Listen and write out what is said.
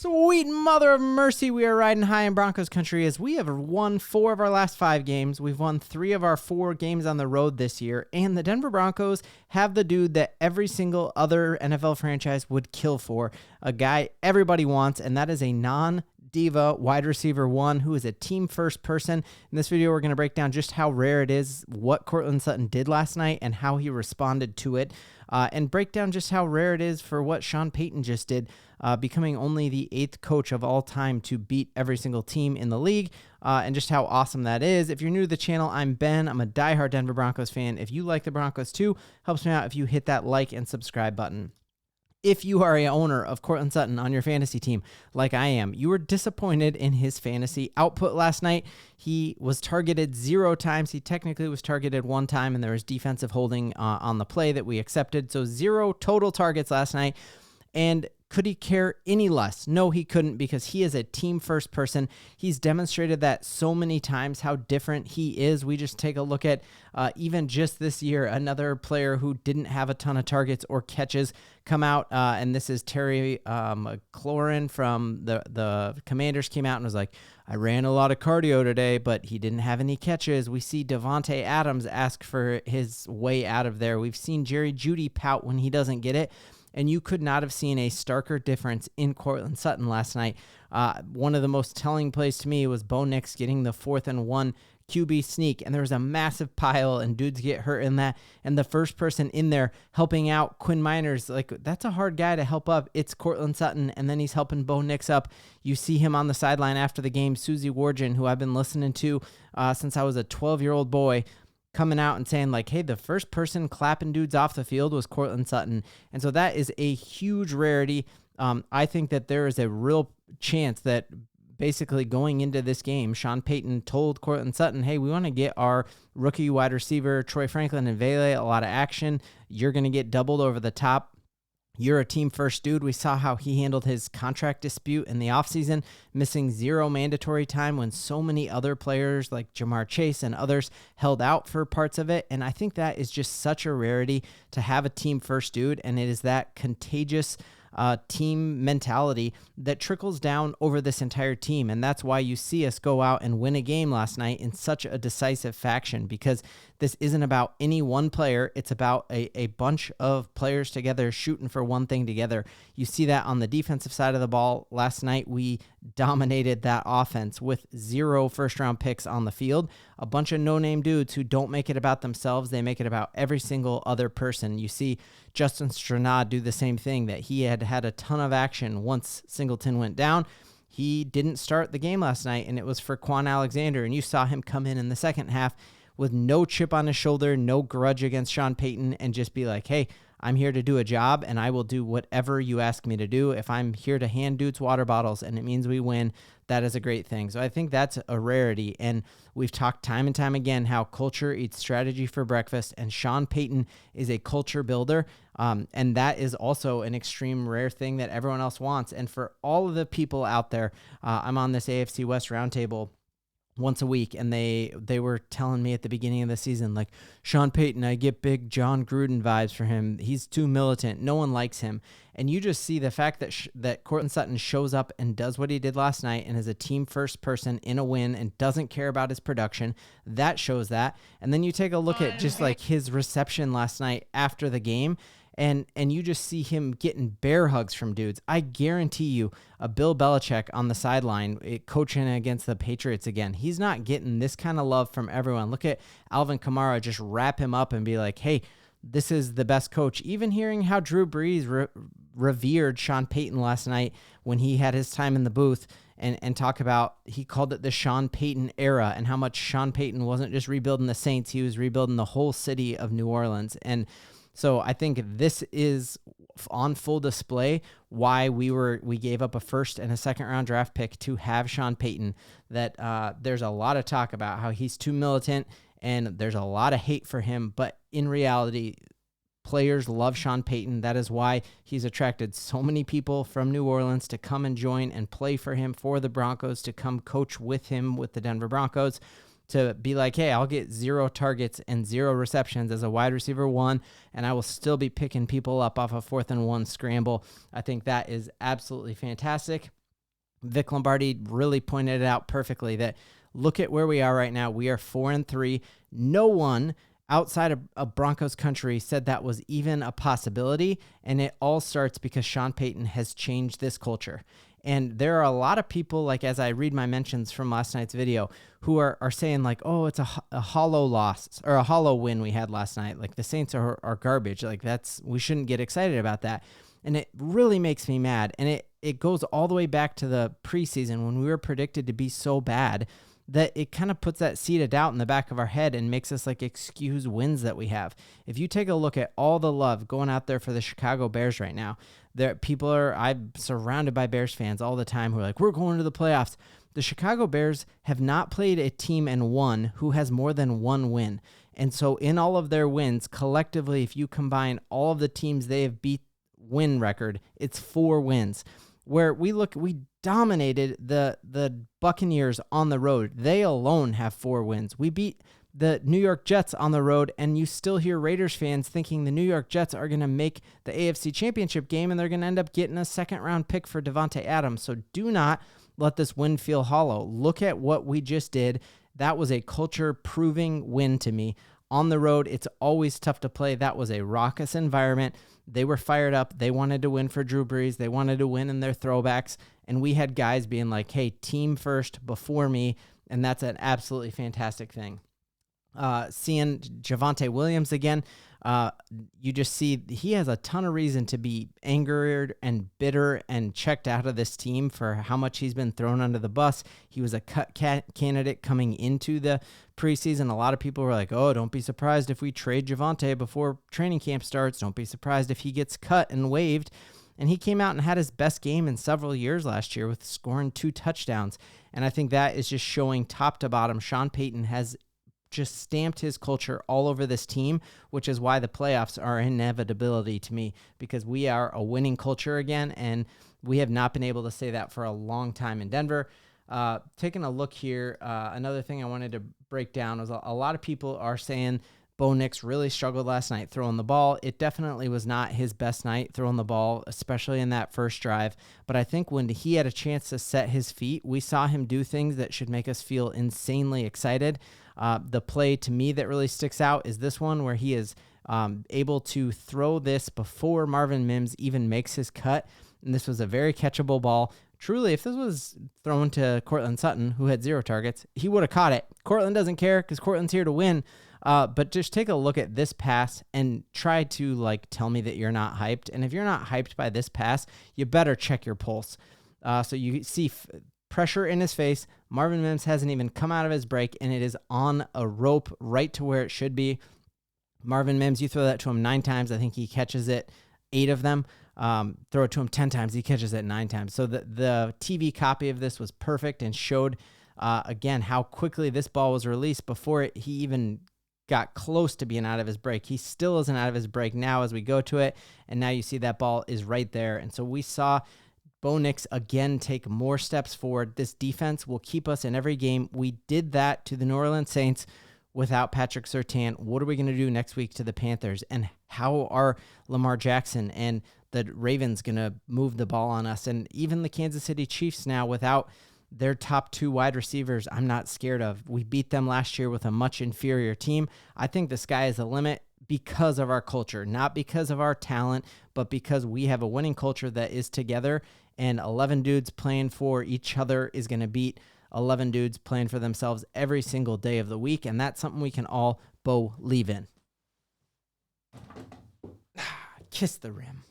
Sweet mother of mercy, we are riding high in Broncos country as we have won 4 of our last 5 games. We've won 3 of our 4 games on the road this year, and the Denver Broncos have the dude that every single other NFL franchise would kill for, a guy everybody wants, and that is a non-diva wide receiver 1 who is a team-first person. In this video, we're going to break down just how rare it is, what Courtland Sutton did last night, and how he responded to it, and break down just how rare it is for what Sean Payton just did, becoming only the 8th coach of all time to beat every single team in the league, and just how awesome that is. If you're new to the channel, I'm Ben. I'm a diehard Denver Broncos fan. If you like the Broncos too, helps me out if you hit that like and subscribe button. If you are a owner of Courtland Sutton on your fantasy team, like I am, you were disappointed in his fantasy output last night. He was targeted 0 times. He technically was targeted 1 time, and there was defensive holding on the play that we accepted. So 0 total targets last night. And could he care any less? No, he couldn't, because he is a team-first person. He's demonstrated that so many times how different he is. We just take a look at even just this year, another player who didn't have a ton of targets or catches come out, and this is Terry McLaurin from the Commanders, came out and was like, I ran a lot of cardio today, but he didn't have any catches. We see Devontae Adams ask for his way out of there. We've seen Jerry Jeudy pout when he doesn't get it. And you could not have seen a starker difference in Courtland Sutton last night. One of the most telling plays to me was Bo Nix getting the 4th and 1 QB sneak, and there was a massive pile, and dudes get hurt in that. And the first person in there helping out Quinn Miners, like, that's a hard guy to help up. It's Courtland Sutton, and then he's helping Bo Nix up. You see him on the sideline after the game, Susie Wargin, who I've been listening to since I was a 12-year-old boy, coming out and saying, like, hey, the first person clapping dudes off the field was Courtland Sutton. And so that is a huge rarity. I think that there is a real chance that basically going into this game, Sean Payton told Courtland Sutton, hey, we want to get our rookie wide receiver, Troy Franklin and Vele, a lot of action. You're going to get doubled over the top. You're a team-first dude. We saw how he handled his contract dispute in the offseason, missing 0 mandatory time when so many other players like Jamar Chase and others held out for parts of it. And I think that is just such a rarity to have a team-first dude, and it is that contagious team mentality that trickles down over this entire team. And that's why you see us go out and win a game last night in such a decisive fashion, because this isn't about any one player. It's about a bunch of players together shooting for one thing together. You see that on the defensive side of the ball. Last night, we dominated that offense with 0 first-round picks on the field. A bunch of no-name dudes who don't make it about themselves. They make it about every single other person. You see Justin Stranad do the same thing, that he had a ton of action once Singleton went down. He didn't start the game last night, and it was for Quan Alexander, and you saw him come in the second half with no chip on his shoulder, no grudge against Sean Payton, and just be like, hey, I'm here to do a job, and I will do whatever you ask me to do. If I'm here to hand dudes water bottles and it means we win, that is a great thing. So I think that's a rarity, and we've talked time and time again how culture eats strategy for breakfast, and Sean Payton is a culture builder, and that is also an extreme rare thing that everyone else wants. And for all of the people out there, I'm on this AFC West roundtable once a week, and they were telling me at the beginning of the season, like, Sean Payton, I get big John Gruden vibes for him. He's too militant. No one likes him. And you just see the fact that that Courtland Sutton shows up and does what he did last night and is a team-first person in a win and doesn't care about his production. That shows that. And then you take a look at just like his reception last night after the game, and you just see him getting bear hugs from dudes. I guarantee you, a Bill Belichick on the sideline coaching against the Patriots again, he's not getting this kind of love from everyone. Look at Alvin Kamara just wrap him up and be like, hey, this is the best coach. Even hearing how Drew Brees revered Sean Payton last night when he had his time in the booth, and talk about, he called it the Sean Payton era, and how much Sean Payton wasn't just rebuilding the Saints, he was rebuilding the whole city of New Orleans. And so I think this is on full display why we gave up a 1st and a 2nd round draft pick to have Sean Payton. That there's a lot of talk about how he's too militant, and there's a lot of hate for him. But in reality, players love Sean Payton. That is why he's attracted so many people from New Orleans to come and join and play for him, for the Broncos, to come coach with him with the Denver Broncos. To be like, hey, I'll get 0 targets and 0 receptions as a wide receiver 1, and I will still be picking people up off a 4th and 1 scramble. I think that is absolutely fantastic. Vic Lombardi really pointed it out perfectly that look at where we are right now. We are 4-3. No one outside of Broncos country said that was even a possibility. And it all starts because Sean Payton has changed this culture. And there are a lot of people, like as I read my mentions from last night's video, who are saying like, oh, it's a hollow loss or a hollow win we had last night. Like the Saints are garbage. Like we shouldn't get excited about that. And it really makes me mad. And it goes all the way back to the preseason when we were predicted to be so bad that it kind of puts that seed of doubt in the back of our head and makes us like excuse wins that we have. If you take a look at all the love going out there for the Chicago Bears right now, I'm surrounded by Bears fans all the time who are like, we're going to the playoffs. The Chicago Bears have not played a team and won who has more than one win. And so in all of their wins, collectively, if you combine all of the teams they have beat win record, it's 4 wins. Where we dominated the Buccaneers on the road. They alone have 4 wins. We beat the New York Jets on the road, and you still hear Raiders fans thinking the New York Jets are going to make the AFC Championship game, and they're going to end up getting a second-round pick for Devontae Adams. So do not let this win feel hollow. Look at what we just did. That was a culture-proving win to me. On the road, it's always tough to play. That was a raucous environment. They were fired up. They wanted to win for Drew Brees. They wanted to win in their throwbacks. And we had guys being like, hey, team first before me. And that's an absolutely fantastic thing. Seeing Javonte Williams again, you just see he has a ton of reason to be angered and bitter and checked out of this team for how much he's been thrown under the bus. He was a cut candidate coming into the preseason. A lot of people were like, oh, don't be surprised if we trade Javonte before training camp starts. Don't be surprised if he gets cut and waived. And he came out and had his best game in several years last year with scoring 2 touchdowns. And I think that is just showing top to bottom. Sean Payton has just stamped his culture all over this team, which is why the playoffs are an inevitability to me, because we are a winning culture again, and we have not been able to say that for a long time in Denver. Taking a look here, another thing I wanted to break down was a lot of people are saying Bo Nix really struggled last night throwing the ball. It definitely was not his best night throwing the ball, especially in that first drive. But I think when he had a chance to set his feet, we saw him do things that should make us feel insanely excited. The play to me that really sticks out is this one where he is able to throw this before Marvin Mims even makes his cut. And this was a very catchable ball. Truly, if this was thrown to Courtland Sutton, who had 0 targets, he would have caught it. Courtland doesn't care because Courtland's here to win. But just take a look at this pass and try to tell me that you're not hyped. And if you're not hyped by this pass, you better check your pulse. So you see pressure in his face. Marvin Mims hasn't even come out of his break, and it is on a rope right to where it should be. Marvin Mims, you throw that to him 9 times. I think he catches it 8 of them. Throw it to him 10 times. He catches it 9 times. So the TV copy of this was perfect and showed, again, how quickly this ball was released before he even got close to being out of his break. He still isn't out of his break now as we go to it. And now you see that ball is right there. And so we saw Bo Nix again take more steps forward. This defense will keep us in every game. We did that to the New Orleans Saints without Patrick Surtain. What are we going to do next week to the Panthers? And how are Lamar Jackson and the Ravens going to move the ball on us? And even the Kansas City Chiefs now without their top 2 wide receivers, I'm not scared of. We beat them last year with a much inferior team. I think the sky is the limit because of our culture, not because of our talent, but because we have a winning culture that is together, and 11 dudes playing for each other is going to beat 11 dudes playing for themselves every single day of the week, and that's something we can all believe in. Kiss the rim.